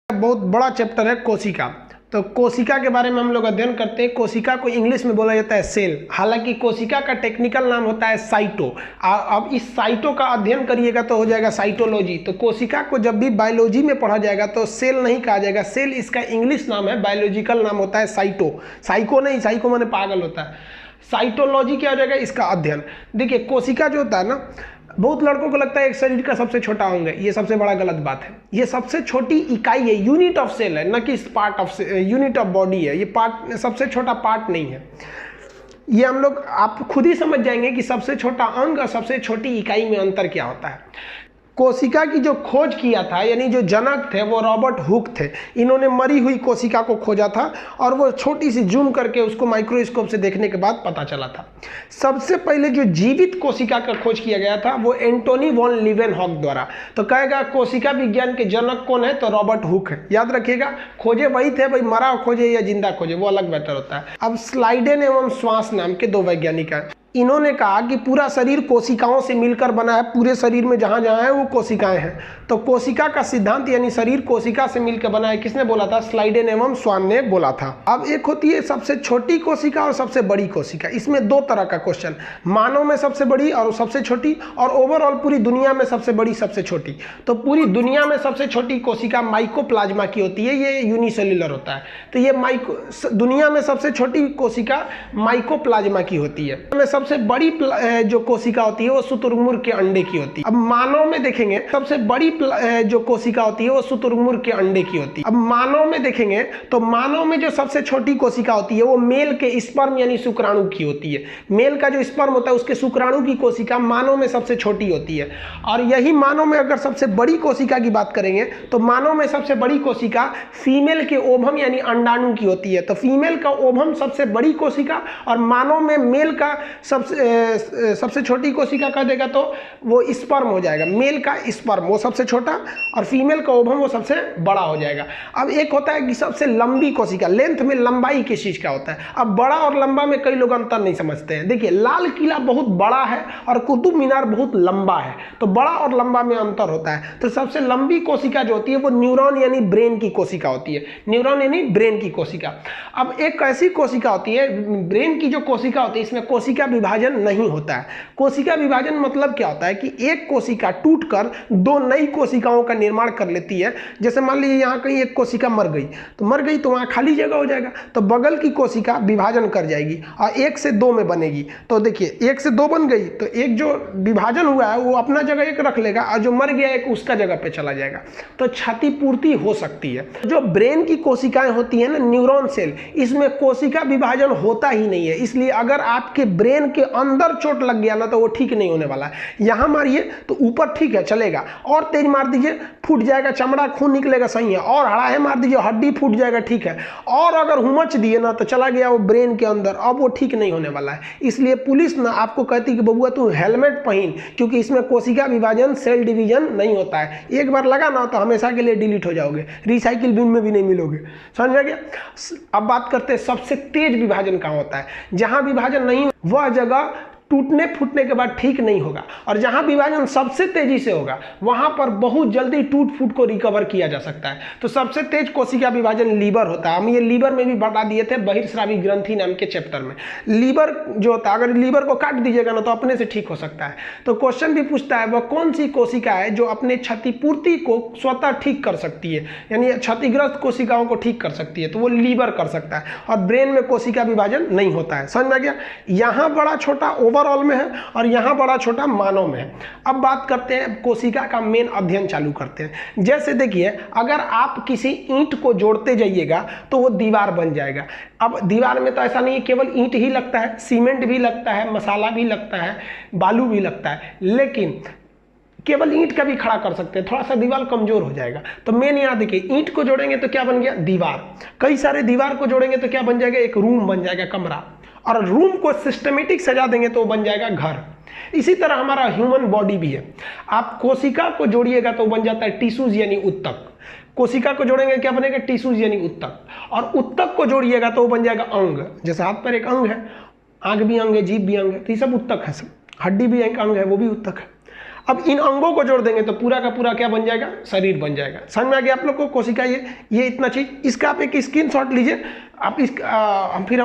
बहुत बड़ा चैप्टर है कोशिका। तो कोशिका के बारे में हम लोग अध्ययन करते हैं। कोशिका को इंग्लिश में बोला जाता है सेल, हालांकि कोशिका का टेक्निकल नाम होता है साइटो। अब इस साइटो का अध्ययन करिएगा तो हो जाएगा साइटोलॉजी। तो कोशिका को जब भी बायोलॉजी में पढ़ा जाएगा तो सेल नहीं कहा जाएगा, सेल इसका इंग्लिश नाम है, बायोलॉजिकल नाम होता है साइटो। साइको नहीं, साइको माने पागल होता है। साइटोलॉजी क्या हो जाएगा, इसका अध्ययन। देखिए कोशिका जो होता है ना, बहुत लड़कों को लगता है एक शरीर का सबसे छोटा अंग है, ये सबसे बड़ा गलत बात है। ये सबसे छोटी इकाई है, यूनिट ऑफ सेल है, न कि part of unit of body है। ये पार्ट सबसे छोटा पार्ट नहीं है। ये हम लोग आप खुद ही समझ जाएंगे कि सबसे छोटा अंग और सबसे छोटी इकाई में अंतर क्या होता है। कोशिका की जो खोज किया था, यानी जो जनक थे वो रॉबर्ट हुक थे। इन्होंने मरी हुई कोशिका को खोजा था और वो छोटी सी जूम करके उसको माइक्रोस्कोप से देखने के बाद पता चला था। सबसे पहले जो जीवित कोशिका का खोज किया गया था वो एंटोनी वॉन लीवेनहॉक द्वारा। तो कहेगा कोशिका विज्ञान के जनक कौन है, तो रॉबर्ट हुक है। याद रखिएगा, खोजे वही थे, भाई मरा खोजे या जिंदा खोजे वो अलग मैटर होता है। अब स्लाइडेन एवं श्वास नाम के दो वैज्ञानिक हैं। इन्होंने कहा कि पूरा शरीर कोशिकाओं से मिलकर बना है, पूरे शरीर में जहां जहां है वो कोशिकाएं हैं। तो कोशिका का सिद्धांत यानी शरीर कोशिका से मिलकर बना है, किसने बोला था, स्लाइडेन एवं स्वान ने बोला था। अब एक होती है सबसे छोटी कोशिका और सबसे बड़ी कोशिका। इसमें दो तरह का क्वेश्चन, मानव में सबसे बड़ी और सबसे छोटी, और ओवरऑल पूरी दुनिया में सबसे बड़ी सबसे छोटी। तो पूरी दुनिया में सबसे छोटी कोशिका माइकोप्लाज्मा की होती है, ये यूनिसेल्युलर होता है। तो ये दुनिया में सबसे छोटी कोशिका माइकोप्लाज्मा की होती है। सबसे बड़ी जो कोशिका होती है वो शुतुरमुर्ग के अंडे की होती है। अब मानव में देखेंगे सबसे बड़ी जो कोशिका होती है वो शुतुरमुर्ग के अंडे की होती है। अब मानव में देखेंगे तो मानव में जो सबसे छोटी कोशिका होती है वो मेल के स्पर्म यानी शुक्राणु की होती है। मेल का जो स्पर्म होता है उसके शुक्राणु की कोशिका मानव में सबसे छोटी होती है। और यही मानव में अगर सबसे बड़ी कोशिका की बात करेंगे तो मानव में सबसे बड़ी कोशिका फीमेल के ओवम यानी अंडाणु की होती है। तो फीमेल का ओवम सबसे बड़ी कोशिका और मानव में मेल का सबसे छोटी कोशिका कह देगा तो वो स्पर्म हो जाएगा। मेल का स्पर्म वो सबसे छोटा और फीमेल का ओवम वो सबसे बड़ा हो जाएगा। अब एक होता है कि सबसे लंबी कोशिका, लेंथ में लंबाई किस चीज का होता है। अब बड़ा और लंबा में कई लोग अंतर नहीं समझते हैं। देखिए लाल किला बहुत बड़ा है और कुतुब मीनार बहुत लंबा है, तो बड़ा और लंबा में अंतर होता है। तो सबसे लंबी कोशिका जो होती है वो न्यूरॉन यानी ब्रेन की कोशिका होती है। न्यूरॉन यानी ब्रेन की कोशिका। अब एक ऐसी कोशिका होती है, ब्रेन की जो कोशिका होती है, इसमें कोशिका विभाजन नहीं होता है। कोशिका विभाजन मतलब क्या होता है कि एक कोशिका टूटकर दो नई कोशिकाओं का निर्माण कर लेती है। जैसे मान लीजिए यहाँ कहीं एक कोशिका मर गई तो वहाँ खाली जगह हो जाएगा, तो बगल की कोशिका विभाजन कर जाएगी और 1 से 2 में बनेगी। तो देखिए 1 से 2 बन गई तो एक जो विभाजन हुआ है वो अपना जगह एक रख लेगा और जो मर गया एक उसका जगह पे चला जाएगा। तो क्षतिपूर्ति हो सकती है। जो ब्रेन की कोशिकाएं होती है ना, न्यूरॉन सेल, इसमें कोशिका विभाजन होता ही नहीं है। इसलिए अगर आपके ब्रेन के अंदर चोट लग गया ना तो वो ठीक नहीं होने वाला है। यहां मारिए तो ऊपर ठीक है चलेगा, और तेज मार दीजिए फूट जाएगा, चमड़ा खून निकलेगा सही है, और हड़ाहे मार दीजिए हड्डी फूट जाएगा ठीक है, और अगर हुमच दिए ना तो चला गया वो ब्रेन के अंदर, अब वो ठीक नहीं होने वाला है। इसलिए पुलिस ना आपको कहती कि बबुआ तू हेलमेट पहन, क्योंकि इसमें कोशिका विभाजन सेल डिवीजन नहीं होता है। एक बार लगा ना तो हमेशा के लिए डिलीट हो जाओगे, रिसाइकिल बिन में भी नहीं मिलोगे। समझ गया। अब बात करते हैं सबसे तेज विभाजन कहाँ होता है। जहां विभाजन नहीं वह जगह टूटने फूटने के बाद ठीक नहीं होगा, और जहां विभाजन सबसे तेजी से होगा वहां पर बहुत जल्दी टूट फूट को रिकवर किया जा सकता है। तो सबसे तेज कोशिका विभाजन लीवर होता है। हम ये लीवर में भी बता दिए थे बहिर्स्रावी ग्रंथि नाम के चैप्टर में। लीवर जो होता है, अगर लीवर को काट दीजिएगा ना तो अपने से ठीक हो सकता है। तो क्वेश्चन भी पूछता है वह कौन सी कोशिका है जो अपने क्षतिपूर्ति को स्वतः ठीक कर सकती है, यानी क्षतिग्रस्त कोशिकाओं को ठीक कर सकती है, तो वो लीवर कर सकता है। और ब्रेन में कोशिका विभाजन नहीं होता है। समझ में गया। यहाँ बड़ा छोटा ओवरऑल में है और यहां बड़ा छोटा मानव में है। अब बात करते हैं कोशिका का मेन अध्ययन चालू करते हैं। जैसे देखिए अगर आप किसी ईंट को जोड़ते जाइएगा तो वो दीवार बन जाएगा। अब दीवार में तो ऐसा नहीं है केवल ईंट ही लगता है, सीमेंट भी लगता है, मसाला भी लगता है, बालू भी लगता है, लेकिन केवल ईंट का भी खड़ा कर सकते हैं, थोड़ा सा दीवार कमजोर हो जाएगा। तो मेन यहाँ देखिए ईंट को जोड़ेंगे तो क्या बन गया, दीवार। कई सारे दीवार को जोड़ेंगे तो क्या बन जाएगा, एक रूम बन जाएगा, कमरा। और रूम को सिस्टमेटिक सजा देंगे तो बन जाएगा घर। इसी तरह हमारा ह्यूमन बॉडी भी है। आप कोशिका को जोड़िएगा तो बन जाता है टिश्यूज यानी उत्तक। कोशिका को जोड़ेंगे क्या बनेगा, टिश्यूज यानी उत्तक। और उत्तक को जोड़िएगा तो बन जाएगा अंग। जैसे हाथ पर एक अंग है, आंख भी अंग है, जीभ भी अंग है, तो ये सब उत्तक है। सब हड्डी भी एक अंग है, वो भी उत्तक है। अब इन अंगों को जोड़ देंगे तो पूरा का पूरा क्या बन जाएगा, शरीर बन जाएगा। समझ में आ गया आप लोग को कोशिका, ये इतना चीज। इसका आप एक स्क्रीनशॉट लीजिए, आप फिर हम